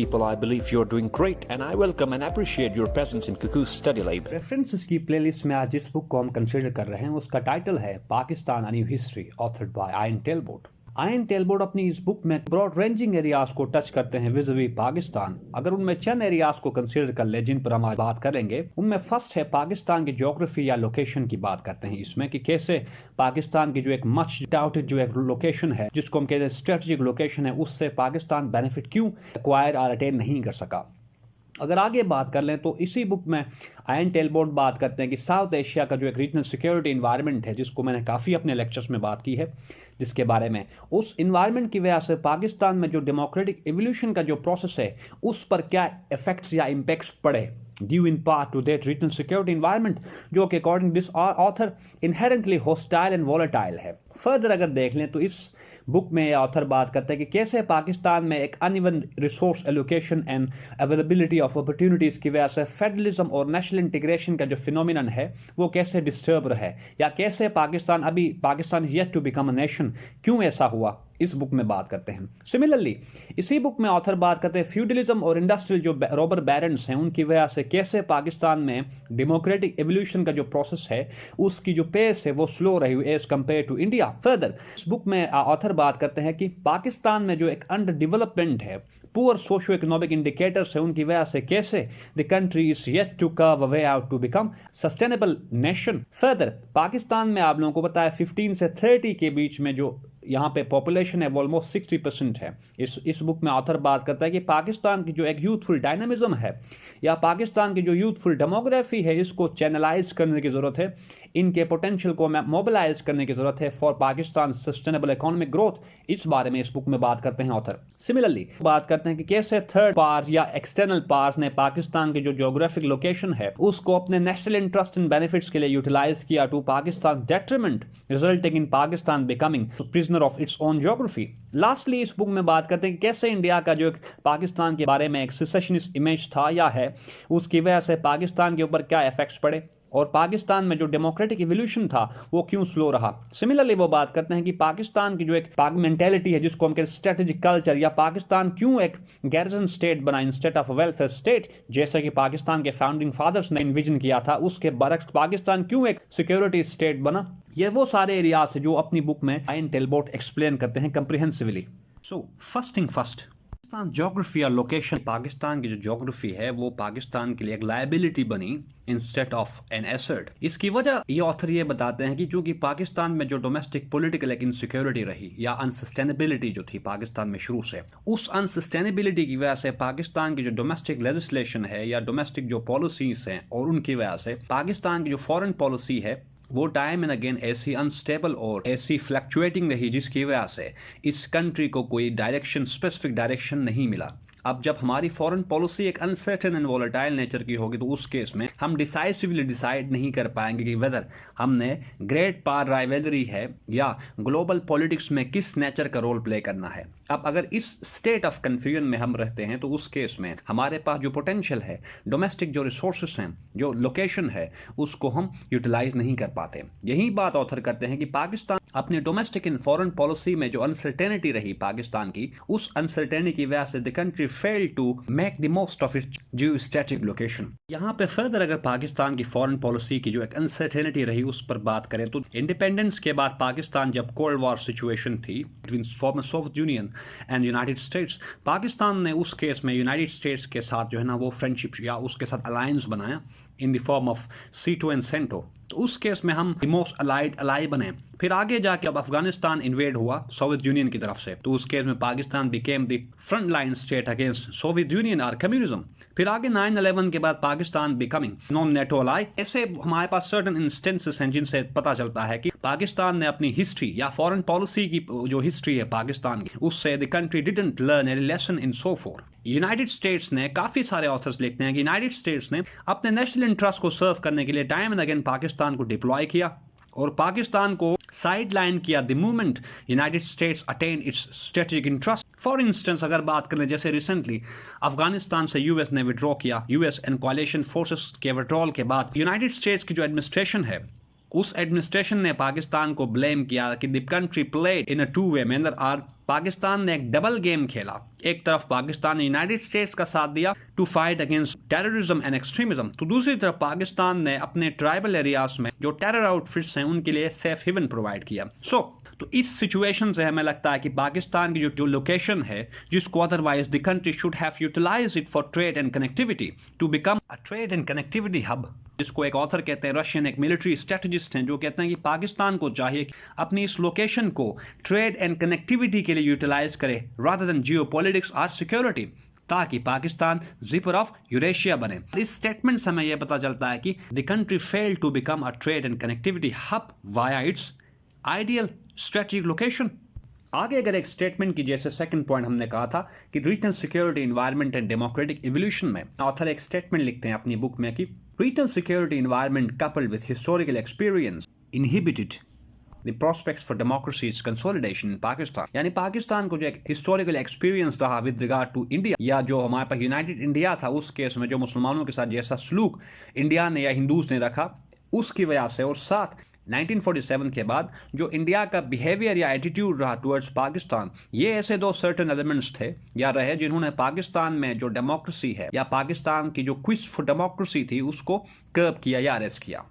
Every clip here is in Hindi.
people, I believe you're doing great and I welcome and appreciate your presence in Cuckoo's Study Lab. References की प्लेलिस्ट में आज जिस बुक को हम कंसीडर कर रहे हैं उसका टाइटल है Pakistan a new history, authored bye ion टेलबोट। Ion टेलबोट अपनी इस बुक में ब्रॉड रेंजिंग एरियाज को टच करते हैं विज़ पाकिस्तान। अगर उनमें चंद एरियाज को कंसीडर कर ले जिन पर हम आज बात करेंगे, उनमें फर्स्ट है पाकिस्तान की ज्योग्राफी या लोकेशन की बात करते हैं इसमें कि कैसे पाकिस्तान की जो एक मच डाउटेड जो एक लोकेशन है जिसको हम कहते हैं स्ट्रेटेजिक लोकेशन है, उससे पाकिस्तान बेनिफिट क्यों एक्वायर और अटेन नहीं कर सका। अगर आगे बात कर लें तो इसी बुक में आयन टेलबोट बात करते हैं कि साउथ एशिया का जो एक रीजनल सिक्योरिटी इन्वायरमेंट है, जिसको मैंने काफ़ी अपने लेक्चर्स में बात की है, जिसके बारे में उस इन्वायरमेंट की वजह से पाकिस्तान में जो डेमोक्रेटिक एवोल्यूशन का जो प्रोसेस है उस पर क्या इफेक्ट्स या इम्पैक्ट्स पड़े due in part two that regional security environment, जो कि according this author inherently hostile and volatile है। फर्दर अगर देख लें तो इस बुक में ऑथर बात करते हैं कि कैसे पाकिस्तान में एक uneven resource allocation and availability of opportunities की वजह से फेडरलिज्म और नेशनल इंटीग्रेशन का जो फिनोमिनन है वो कैसे डिस्टर्ब है, या कैसे Pakistan yet to become a nation, क्यों ऐसा हुआ, इस बुक में बात करते हैं। सिमिलरली इसी बुक में ऑथर बात करते हैं फ्यूडलिज्म और इंडस्ट्रियल जो रॉबर बैरन्स हैं उनकी वजह से कैसे पाकिस्तान में डेमोक्रेटिक एवोल्यूशन का जो प्रोसेस है उसकी जो पेस है वो स्लो रही as compare to India. Further इस बुक में ऑथर बात करते हैं कि पाकिस्तान में जो एक अंडर डेवलपमेंट है, पुअर सोशियो इकोनॉमिक इंडिकेटर्स है, उनकी वजह से कैसे the country is yet to curve a way out to become sustainable nation. Further Pakistan में आप लोगों को पता है 15 से 30 के बीच में जो यहाँ पे पॉपुलेशन है वो ऑलमोस्ट 60% है। इस बुक में ऑथर बात करता है कि पाकिस्तान की जो एक यूथफुल डायनामिज्म है या पाकिस्तान की जो यूथफुल डेमोग्राफी है इसको चैनलाइज करने की ज़रूरत है, इनके पोटेंशियल को मोबिलाइज करने की ज़रूरत है for Pakistan sustainable economic growth. इस बारे में इस बुक में बात करते हैं ऑथर। सिमिलरली बात करते हैं कि कैसे थर्ड पार या एक्सटर्नल पार्स ने पाकिस्तान की जो ज्योग्राफिक लोकेशन है उसको अपने नेशनल इंटरेस्ट एंड बेनिफिट्स के लिए यूटिलाइज किया to Pakistan detriment, resulting in Pakistan becoming prisoner of its own geography. Lastly इस बुक में बात करते हैं कि कैसे इंडिया का जो एक पाकिस्तान के बारे में एक सिसेशनिस्ट इमेज था या है उसकी वजह से पाकिस्तान के ऊपर क्या इफेक्ट्स पड़े और पाकिस्तान में जो डेमोक्रेटिक इवोल्यूशन था वो क्यों स्लो रहा। सिमिलरली वो बात करते हैं कि पाकिस्तान की जो एक मेंटेलिटी है जिसको हम कहते हैं स्ट्रेटेजिक कल्चर, या पाकिस्तान क्यों एक गैरिजन स्टेट बना इंस्टेड ऑफ वेलफेयर स्टेट, जैसे कि पाकिस्तान के फाउंडिंग फादर्स ने इन्विजन किया था, उसके बरक्स पाकिस्तान क्यों एक सिक्योरिटी स्टेट बना। ये वो सारे एरियाज है जो अपनी बुक में आयन टेलबोट एक्सप्लेन करते हैं comprehensively. So first thing first, Pakistan geography या लोकेशन, पाकिस्तान की जो ज्योग्राफी है वो पाकिस्तान के लिए एक लायबिलिटी बनी इंस्टेड ऑफ एन एसेट। इसकी वजह ये ऑथर ये बताते हैं कि चूंकि पाकिस्तान में जो डोमेस्टिक पॉलिटिकल एक इनसिक्योरिटी रही या अनसस्टेनेबिलिटी जो थी पाकिस्तान में शुरू से, उस अनसस्टेनेबिलिटी की वजह से पाकिस्तान की जो डोमेस्टिक लेजिस्लेशन है या डोमेस्टिक जो पॉलिसीज हैं और उनकी वजह से पाकिस्तान की जो फॉरेन पॉलिसी है वो टाइम एंड अगेन ऐसी अनस्टेबल और ऐसी फ्लक्चुएटिंग रही जिसकी वजह से इस कंट्री को कोई डायरेक्शन, स्पेसिफिक डायरेक्शन नहीं मिला। अब जब हमारी फॉरेन पॉलिसी एक अनसर्टेन एंड वोलेटाइल नेचर की होगी तो उस केस में हम डिसाइसिवली डिसाइड नहीं कर पाएंगे कि वेदर हमने ग्रेट पार राइवलरी है या ग्लोबल पॉलिटिक्स में किस नेचर का रोल प्ले करना है। अब अगर इस स्टेट ऑफ कंफ्यूजन में हम रहते हैं तो उस केस में हमारे पास जो पोटेंशियल है, डोमेस्टिक जो रिसोर्सेस हैं, जो लोकेशन है, उसको हम यूटिलाइज नहीं कर पाते। यही बात ऑथर करते हैं कि पाकिस्तान अपने डोमेस्टिक एंड फॉरेन पॉलिसी में जो अनसर्टेनिटी रही पाकिस्तान की, उस अनसर्टेनिटी की वजह से the country failed to make the most of its geostatic location. यहाँ पे फर्दर अगर पाकिस्तान की फॉरेन पॉलिसी की जो एक अनसर्टेनिटी रही उस पर बात करें तो इंडिपेंडेंस के बाद पाकिस्तान जब कोल्ड वॉर सिचुएशन थी between former Soviet union and United states, Pakistan ने उस केस में यूनाइटेड स्टेट्स के साथ जो है ना वो फ्रेंडशिप या उसके साथ अलायंस बनाया इन द फॉर्म ऑफ सीटो एंड सेंटो। तो उस केस में हम मोस्ट अलाई बने। फिर आगे जाके अब अफगानिस्तान इन्वेड हुआ सोवियत यूनियन की तरफ से, तो उस केस में Pakistan became the front line state against Soviet union और कम्युनिज्म। फिर आगे 9/11 के बाद Pakistan becoming non NATO Alai. ऐसे हमारे पास सर्टेन इंस्टेंसेस हैं जिनसे पता चलता है कि पाकिस्तान ने अपनी हिस्ट्री या फॉरेन पॉलिसी की जो हिस्ट्री है पाकिस्तान की, उससे the country didn't learn any lesson in so four. United states ने, काफी सारे ऑथर्स लिखते हैं कि यूनाइटेड स्टेट्स ने अपने नेशनल इंटरेस्ट को सर्व करने के लिए टाइम एंड अगेन पाकिस्तान को डिप्लॉय किया और पाकिस्तान को साइड लाइन किया the movement United states attain it's strategic interest. For instance अगर बात करें जैसे रिसेंटली अफगानिस्तान से यूएस ने विड्रॉ किया, यूएस एंड कोalition फोर्सेस के विड्रॉल के बाद यूनाइटेड स्टेट्स की जो एडमिनिस्ट्रेशन है उस एडमिनिस्ट्रेशन ने पाकिस्तान को ब्लेम किया कि the country played in a two way manner और पाकिस्तान ने एक डबल गेम खेला। एक तरफ पाकिस्तान ने यूनाइटेड स्टेट्स का साथ दिया to fight against terrorism and extremism, तो दूसरी तरफ पाकिस्तान ने अपने ट्राइबल एरियाज में जो टेरर आउटफिट्स हैं उनके लिए सेफ हेवन प्रोवाइड किया। तो इस सिचुएशन से हमें लगता है कि पाकिस्तान की जो लोकेशन है, जिसको otherwise the country should have utilize it for trade and connectivity to become a trade and connectivity hub, जिसको एक ऑथर कहते हैं, रशियन एक मिलिट्री स्ट्रेटजिस्ट हैं, जो कहते हैं कि पाकिस्तान को चाहिए कि अपनी इस लोकेशन को ट्रेड एंड कनेक्टिविटी के लिए यूटिलाइज करे रादर देन जियोपॉलिटिक्स और सिक्योरिटी, ताकि पाकिस्तान जिपर ऑफ यूरेशिया बने। इस स्टेटमेंट से हमें यह पता चलता है कि the country failed to become a trade and connectivity hub via its ideal strategic location. आगे अगर एक स्टेटमेंट की, जैसे सेकंड पॉइंट हमने कहा था कि regional security, environment and democratic evolution में ऑथर एक स्टेटमेंट लिखते हैं अपनी बुक में कि regional security environment coupled with historical experience inhibited the prospects for democracies consolidation in Pakistan. यानी पाकिस्तान को जो एक हिस्टोरिकल एक्सपीरियंस रहा विद रिगार्ड टू इंडिया, या जो हमारे पास यूनाइटेड इंडिया था, उस केस में जो मुसलमानों के साथ जैसा सलूक इंडिया ने या हिंदूज ने रखा, उसकी वजह से, और साथ 1947 के बाद जो इंडिया का बिहेवियर या एटीट्यूड रहा टुवर्ड्स पाकिस्तान, ये ऐसे दो सर्टेन एलिमेंट्स थे या रहे जिन्होंने पाकिस्तान में जो डेमोक्रेसी है या पाकिस्तान की जो क्विस्ट फॉर डेमोक्रेसी थी उसको कर्ब किया या अरेस्ट किया।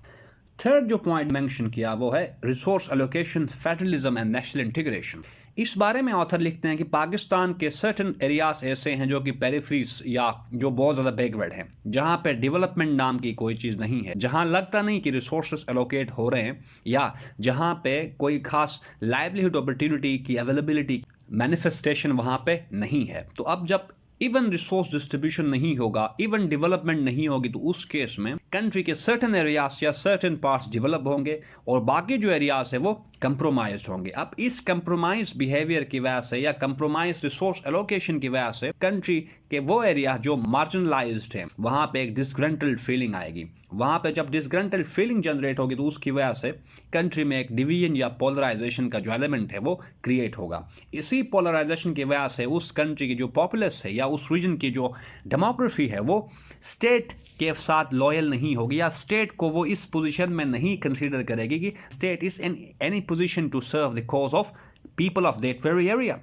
थर्ड जो पॉइंट मेंशन किया वो है resource allocation, federalism and national integration. इस बारे में ऑथर लिखते हैं कि पाकिस्तान के सर्टेन एरियाज ऐसे हैं जो कि पेरिफेरीज या जो बहुत ज़्यादा बैकवर्ड हैं, जहां पे डेवलपमेंट नाम की कोई चीज़ नहीं है, जहां लगता नहीं कि रिसोर्सेज एलोकेट हो रहे हैं, या जहां पे कोई खास लाइवलीहुड अपॉर्चुनिटी की अवेलेबिलिटी मैनिफेस्टेशन वहां पे नहीं है। तो अब जब इवन रिसोर्स डिस्ट्रीब्यूशन नहीं होगा, इवन डेवलपमेंट नहीं होगी, तो उस केस में कंट्री के सर्टेन एरियाज या सर्टेन पार्ट्स डेवलप होंगे और बाकी जो एरियाज है वो कंप्रोमाइज्ड होंगे। अब इस कंप्रोमाइज बिहेवियर की वजह से या कंप्रोमाइज रिसोर्स एलोकेशन की वजह से कंट्री के वो एरिया जो मार्जिनलाइज्ड हैं वहां पे एक डिसग्रंटल्ड फीलिंग आएगी। वहां पे जब डिसग्रंटल्ड फीलिंग जनरेट होगी तो उसकी वजह से कंट्री में एक डिवीजन या पोलराइजेशन का जो एलिमेंट है वो क्रिएट होगा। इसी पोलराइजेशन की वजह से उस कंट्री की जो पॉपुलेस है या उस रीजन की जो डेमोग्राफी है वो स्टेट के साथ लॉयल नहीं होगी, या स्टेट को वो इस पोजीशन में नहीं कंसीडर करेगी कि state is in any position to serve the cause of people of that very area.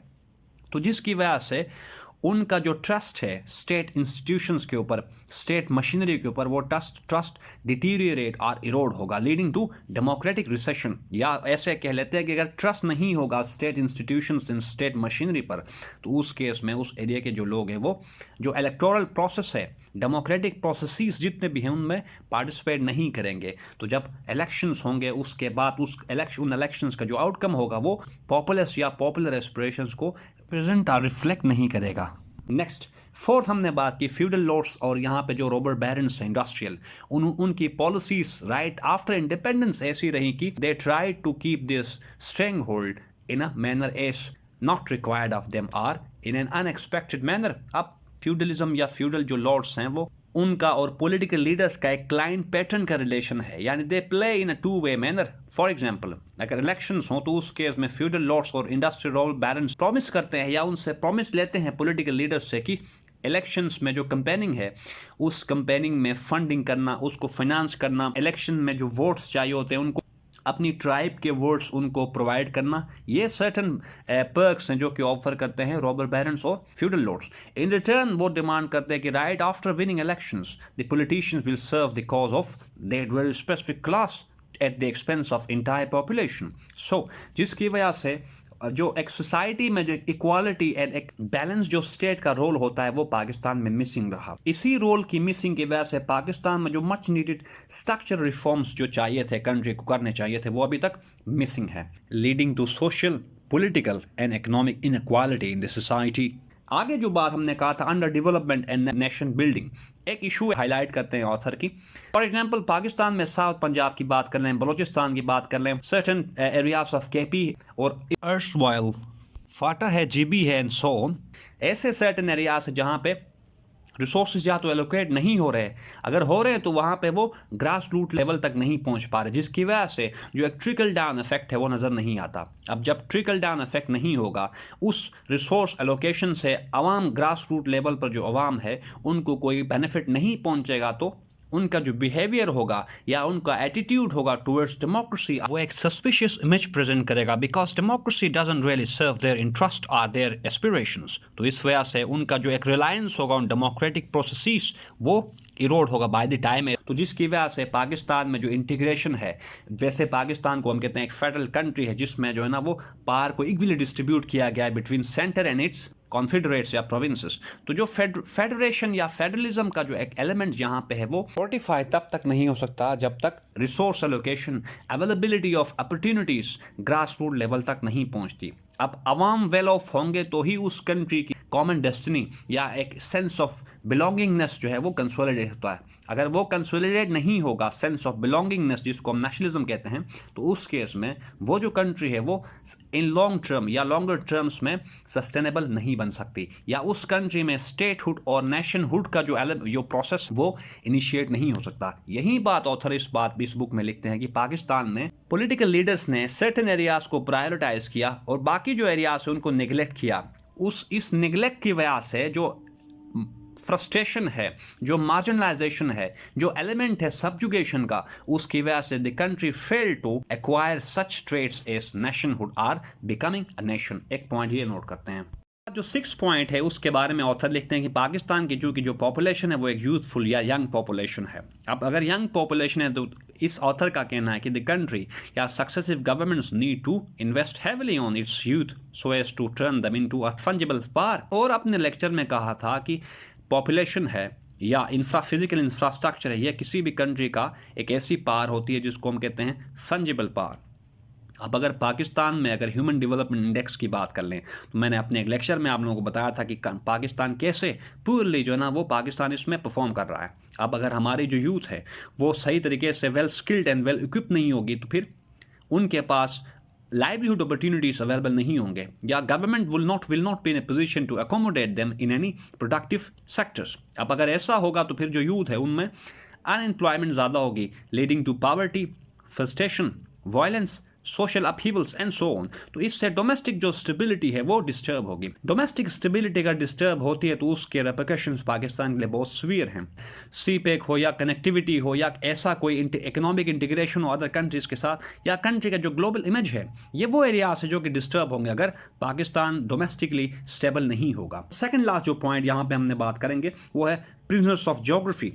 तो जिसकी वजह से उनका जो ट्रस्ट है स्टेट इंस्टीट्यूशंस के ऊपर, स्टेट मशीनरी के ऊपर, वो ट्रस्ट डिटीरियरेट और इरोड होगा, लीडिंग टू डेमोक्रेटिक रिसेशन। या ऐसे कह लेते हैं कि अगर ट्रस्ट नहीं होगा स्टेट इंस्टीट्यूशंस इन स्टेट मशीनरी पर, तो उस केस में उस एरिया के जो लोग हैं वो जो इलेक्टोरल प्रोसेस है, डेमोक्रेटिक प्रोसेसेस जितने भी हैं उनमें पार्टिसिपेट नहीं करेंगे। तो जब इलेक्शंस होंगे उसके बाद उन इलेक्शंस का जो आउटकम होगा वो पॉपुलस या पॉपुलर एस्पिरेशंस को प्रेजेंट और रिफ्लेक्ट नहीं करेगा। नेक्स्ट, फोर्थ हमने बात की फ्यूडल लॉर्ड्स और यहाँ पे जो रॉबर्ट बैरन्स हैं इंडस्ट्रियल, उनकी पॉलिसीज राइट आफ्टर इंडिपेंडेंस ऐसी रही कि they try to keep this stranglehold in a manner as not required of them or in an unexpected manner. अब फ्यूडलिज्म या फ्यूडल जो लॉर्ड्स हैं वो उनका और पॉलिटिकल लीडर्स का एक क्लाइंट पैटर्न का रिलेशन है, यानी they play in a two way manner. For example, अगर इलेक्शंस हो तो उस केस में फ्यूडल लॉर्ड्स और इंडस्ट्रियल रॉबर्ट बैरन्स प्रॉमिस करते हैं या उनसे प्रॉमिस लेते हैं पॉलिटिकल लीडर्स से कि इलेक्शंस में जो कैंपेनिंग है उस कैंपेनिंग में फंडिंग करना, उसको फाइनेंस करना, इलेक्शन में जो वोट्स चाहिए होते हैं उनको अपनी ट्राइब के वोट्स उनको प्रोवाइड करना, ये सर्टन पर्क्स हैं जो कि ऑफर करते हैं रॉबर्ट बैरन्स और फ्यूडल लॉर्ड्स। इन रिटर्न वो डिमांड करते हैं कि right after winning elections the politicians will serve the cause of that very specific class at the expense of entire population. So जिसकी वजह से जो एक सोसाइटी में जो इक्वालिटी एंड एक बैलेंस जो स्टेट का रोल होता है वो पाकिस्तान में मिसिंग रहा। इसी रोल की मिसिंग की वजह से पाकिस्तान में जो मच नीडेड स्ट्रक्चर रिफॉर्म्स जो चाहिए थे, कंट्री को करने चाहिए थे, वो अभी तक मिसिंग है, leading to social, political and economic inequality in the society. आगे जो बात हमने कहा था under development and nation building, एक इशू हाईलाइट करते हैं ऑथर की। फॉर एग्जांपल, पाकिस्तान में साउथ पंजाब की बात कर लें, बलोचिस्तान की बात कर लें, सर्टेन एरियाज ऑफ केपी और अर्सवाइल फाटा है, जीबी है एंड सो ऑन, ऐसे सर्टेन एरियाज जहां पे रिसोर्सेज या तो एलोकेट नहीं हो रहे, अगर हो रहे हैं तो वहां पे वो ग्रास रूट लेवल तक नहीं पहुंच पा रहे, जिसकी वजह से जो एक ट्रिकल डाउन इफेक्ट है वो नज़र नहीं आता। अब जब ट्रिकल डाउन इफेक्ट नहीं होगा, उस रिसोर्स एलोकेशन से आवाम, ग्रास रूट लेवल पर जो आवाम है उनको कोई बेनिफिट नहीं पहुंचेगा, तो उनका जो बिहेवियर होगा या उनका एटीट्यूड होगा टुवर्ड्स डेमोक्रेसी, वो एक सस्पिशियस इमेज प्रेजेंट करेगा, because democracy doesn't really serve their interest और देयर एस्पिरेशंस। तो इस वजह से उनका जो एक रिलायंस होगा उन डेमोक्रेटिक प्रोसेसेस वो इरोड होगा बाय द टाइम। तो जिसकी वजह से पाकिस्तान में जो इंटीग्रेशन है, वैसे पाकिस्तान को हम कहते हैं एक फेडरल कंट्री है जिसमें जो है ना वो पावर को इक्वली डिस्ट्रीब्यूट किया गया है बिटवीन सेंटर एंड इट्स कॉन्फेडरेट्स या प्रोविंसेस। तो जो फेडरेशन या फेडरलिज्म का जो एक एलिमेंट यहाँ पे है वो फोर्टिफाई तब तक नहीं हो सकता जब तक resource allocation, availability of opportunities grass root level तक नहीं पहुंचती। अब अवाम वेल ऑफ होंगे तो ही उस कंट्री की कॉमन डेस्टिनी या एक सेंस ऑफ बिलोंगिंगनेस जो है वो कंसोलिडेट होता है। अगर वो कंसोलिडेट नहीं होगा, सेंस ऑफ बिलोंगिंगनेस जिसको हम नेशनलिज्म कहते हैं, तो उस केस में वो जो कंट्री है वो इन लॉन्ग टर्म या लॉन्गर टर्म्स में सस्टेनेबल नहीं बन सकती, या उस कंट्री में स्टेटहुड और नेशनहुड का जो प्रोसेस वो इनिशिएट नहीं हो सकता। यही बात ऑथर इस बुक में लिखते हैं कि पाकिस्तान में पॉलिटिकल लीडर्स ने सर्टेन एरियाज को प्रायोरिटाइज किया और बाकी जो एरियाज है उनको निगलेक्ट किया। इस निगलेक्ट की वजह से जो फ्रस्ट्रेशन है, जो मार्जिनलाइजेशन है, जो एलिमेंट है सब्जुगेशन का, उसकी वजह से the country fail to acquire such traits as nationhood or becoming a nation. एक पॉइंट ये नोट करते हैं। जो 6 पॉइंट है उसके बारे में ऑथर लिखते हैं कि पाकिस्तान की जो पॉपुलेशन है वो एक यूथफुल या यंग पॉपुलेशन है। अब अगर यंग पॉपुलेशन है तो इस ऑथर का कहना है कि द कंट्री या successive governments need to invest heavily on its youth so as to turn them into a fungible power. और अपने लेक्चर में कहा था कि पॉपुलेशन है या फिजिकल इंफ्रास्ट्रक्चर है, यह किसी भी कंट्री का एक ऐसी पावर होती है जिसको हम कहते हैं फंजिबल पावर। अब अगर पाकिस्तान में अगर ह्यूमन डेवलपमेंट इंडेक्स की बात कर लें तो मैंने अपने एक लेक्चर में आप लोगों को बताया था कि पाकिस्तान कैसे पूरली जो है ना वो पाकिस्तान इसमें परफॉर्म कर रहा है। अब अगर हमारी जो यूथ है वो सही तरीके से well skilled and well equip नहीं होगी तो फिर उनके पास लाइवलीहुड अपॉर्चुनिटीज अवेलेबल नहीं होंगे, या government will not be in a position to accommodate them in any productive sectors. अब अगर ऐसा होगा तो फिर जो यूथ है उनमें अनएम्प्लॉयमेंट ज़्यादा होगी, leading to poverty, frustration, violence, social upheavals and so on. तो इससे डोमेस्टिक जो स्टेबिलिटी है वो डिस्टर्ब होगी। डोमेस्टिक स्टेबिलिटी अगर डिस्टर्ब होती है तो उसके रेपरकशंस पाकिस्तान के लिए बहुत सीवियर हैं। सीपेक हो या कनेक्टिविटी हो या ऐसा कोई इकोनॉमिक इंटीग्रेशन हो अदर कंट्रीज के साथ, या कंट्री का जो ग्लोबल इमेज है, ये वो एरियाज है जो कि डिस्टर्ब होंगे अगर पाकिस्तान डोमेस्टिकली स्टेबल नहीं होगा। सेकेंड लास्ट जो पॉइंट यहाँ पे हमने बात करेंगे वो है प्रिजनर्स ऑफ ज्योग्राफी।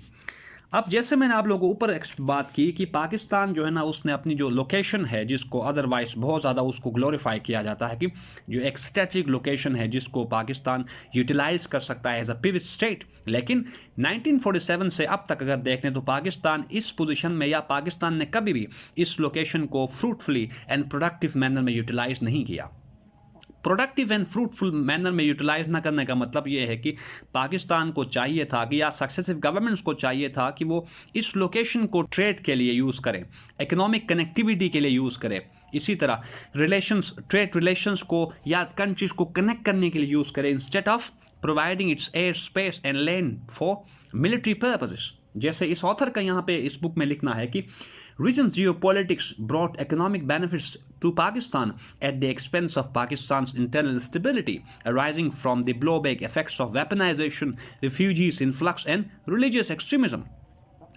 अब जैसे मैंने आप लोगों को ऊपर बात की कि पाकिस्तान जो है ना उसने अपनी जो लोकेशन है जिसको अदरवाइज बहुत ज़्यादा उसको ग्लोरीफाई किया जाता है कि जो एक स्टैटिक लोकेशन है जिसको पाकिस्तान यूटिलाइज कर सकता है एज अ पिवट स्टेट, लेकिन 1947 से अब तक अगर देखें तो पाकिस्तान इस पोजीशन में या पाकिस्तान ने कभी भी इस लोकेशन को फ्रूटफुली एंड प्रोडक्टिव मैनर में यूटिलाइज नहीं किया। प्रोडक्टिव एंड फ्रूटफुल मैनर में यूटिलाइज ना करने का मतलब ये है कि पाकिस्तान को चाहिए था कि या सक्सेसिव गवर्नमेंट्स को चाहिए था कि वो इस लोकेशन को ट्रेड के लिए यूज़ करें, इकोनॉमिक कनेक्टिविटी के लिए यूज़ करें, इसी तरह ट्रेड रिलेशंस को या कंट्रीज को कनेक्ट करने के लिए यूज़ करें, instead of providing it's air space and land for military purposes. जैसे इस ऑथर का यहाँ पे इस बुक में लिखना है कि region's geopolitics brought economic benefits to Pakistan at the expense of Pakistan's internal stability, arising from the blowback effects of weaponization, refugees influx and religious extremism.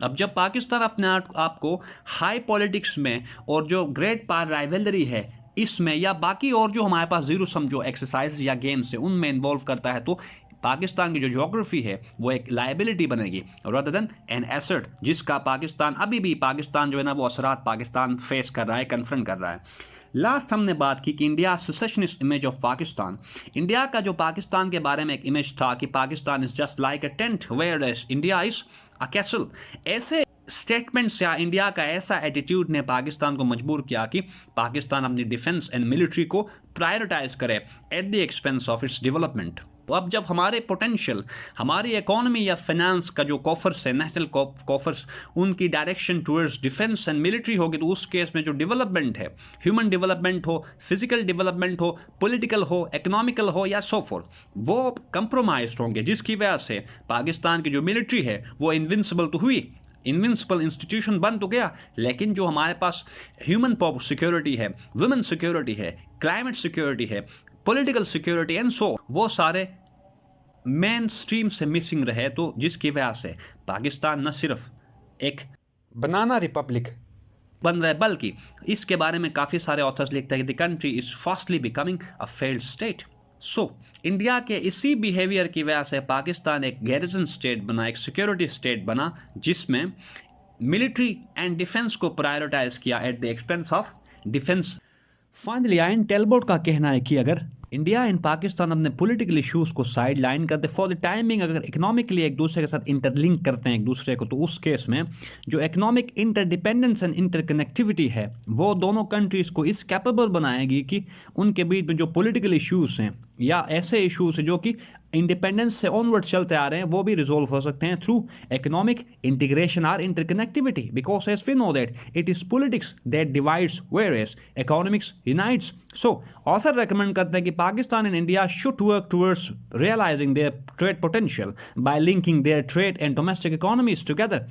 अब जब पाकिस्तान अपने आप को हाई पॉलिटिक्स में और जो ग्रेट पावर राइवलरी है इसमें या बाकी और जो हमारे पास जीरो सम जो एक्सरसाइज या गेम्स है उनमें इन्वॉल्व करता है तो पाकिस्तान की जो ज्योग्राफी है वो एक लाइबिलिटी बनेगी रादर देन एन एसेट, जिसका पाकिस्तान अभी भी पाकिस्तान जो है ना वो असरात पाकिस्तान फेस कर रहा है, कन्फ्रंट कर रहा है। लास्ट हमने बात की कि India secessionist image of Pakistan. India का जो पाकिस्तान के बारे में एक इमेज था कि Pakistan is just like a tent whereas India is a castle. ऐसे स्टेटमेंट्स या इंडिया का ऐसा एटीट्यूड ने पाकिस्तान को मजबूर किया कि पाकिस्तान अपनी डिफेंस एंड मिलिट्री को प्रायोरिटाइज करे eight the expense of its development. तो अब जब हमारे पोटेंशियल, हमारी इकोनॉमी या फाइनेंस का जो कॉफर्स है, नेशनल कॉफर्स, उनकी direction towards defence and military होगी तो उस केस में जो डेवलपमेंट है, ह्यूमन डेवलपमेंट हो, फिजिकल डेवलपमेंट हो, पॉलिटिकल हो, इकोनॉमिकल हो या सो फोर्थ, वो कंप्रोमाइज होंगे, जिसकी वजह से पाकिस्तान की जो मिलिट्री है वो इनविंसिबल तो हुई, इनविंसिबल इंस्टीट्यूशन बन तो गया, लेकिन जो हमारे पास ह्यूमन सिक्योरिटी है, वुमेन सिक्योरिटी है, क्लाइमेट सिक्योरिटी है, पॉलिटिकल सिक्योरिटी एंड सो, वो सारे मेन स्ट्रीम से मिसिंग रहे। तो जिसकी वजह से पाकिस्तान न सिर्फ एक बनाना रिपब्लिक बन रहा है, बल्कि इसके बारे में काफ़ी सारे ऑथर्स लिखते हैं कि the country is fastly becoming a failed state. So India के इसी बिहेवियर की वजह से पाकिस्तान एक गैरिजन स्टेट बना, एक सिक्योरिटी स्टेट बना, जिसमें मिलिट्री एंड डिफेंस को प्रायोरिटाइज किया eight the expense of defence. Finally ion टेलबोट का कहना है कि अगर इंडिया एंड पाकिस्तान अपने पॉलिटिकल इश्यूज को साइड लाइन करते फॉर द टाइमिंग, अगर इकोनॉमिकली एक दूसरे के साथ इंटरलिंक करते हैं एक दूसरे को, तो उस केस में जो इकोनॉमिक इंटरडिपेंडेंस एंड इंटरकनेक्टिविटी है वो दोनों कंट्रीज को इस कैपेबल बनाएगी कि उनके बीच में जो पॉलिटिकल इश्यूज हैं या ऐसे इश्यूज हैं जो कि इंडिपेंडेंस से ऑनवर्ड चलते आ रहे हैं वो भी रिजोल्व हो सकते हैं थ्रू इकोनॉमिक इंटीग्रेशन और interconnectivity, because as we know that it is politics that divides whereas economics unites. So author recommend करते हैं कि Pakistan and India should work towards realising their trade potential by linking their trade and domestic economies together.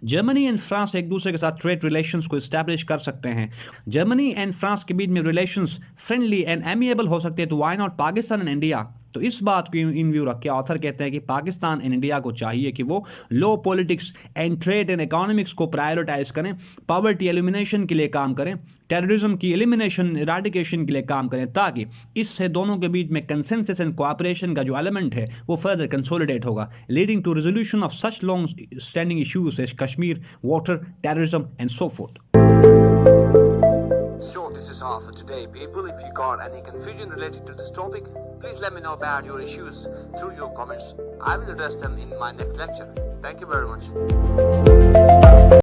Germany and France एक दूसरे के साथ ट्रेड रिलेशंस को इस्टेब्लिश कर सकते हैं। जर्मनी एंड फ्रांस के बीच में रिलेशंस फ्रेंडली एंड एमिएबल हो सकते हैं, तो why not Pakistan and India. तो इस बात को इन व्यू रख के ऑथर कहते हैं कि पाकिस्तान एंड इंडिया को चाहिए कि वो low politics and trade and economics को प्रायोरिटाइज करें, पॉवर्टी एलिमिनेशन के लिए काम करें, टेररिज्म की एलिमिनेशन इराडिकेशन के लिए काम करें, ताकि इससे दोनों के बीच में कंसेंसस एंड कोऑपरेशन का जो एलिमेंट है वो फर्दर कंसोलिडेट होगा, leading to resolution of such long standing issues as Kashmir, water, terrorism and so forth. So this is all for today, people. If you got any confusion related to this topic, please let me know about your issues through your comments. I will address them in my next lecture. Thank you very much.